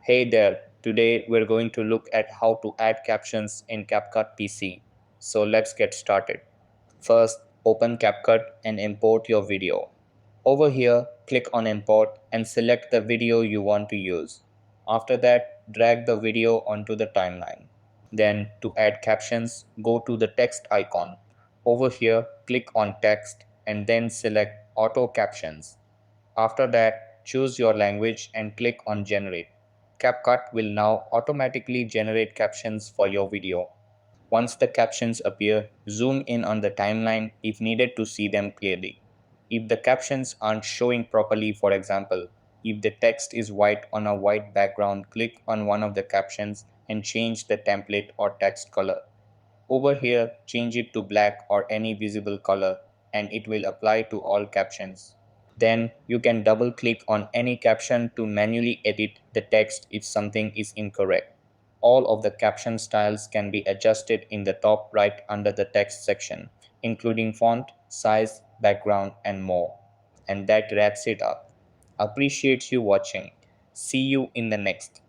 Hey there, today we're going to look at how to add captions in CapCut PC. So let's get started. First, open CapCut and import your video. Over here, click on Import and select the video you want to use. After that, drag the video onto the timeline. Then, to add captions, go to the text icon. Over here, click on Text and then select Auto Captions. After that, choose your language and click on Generate. CapCut will now automatically generate captions for your video. Once the captions appear, zoom in on the timeline if needed to see them clearly. If the captions aren't showing properly, for example, if the text is white on a white background, click on one of the captions and change the template or text color. Over here, change it to black or any visible color and it will apply to all captions. Then you can double click on any caption to manually edit the text if something is incorrect. All of the caption styles can be adjusted in the top right under the text section, including font, size, background, and more. And that wraps it up. Appreciate you watching. See you in the next.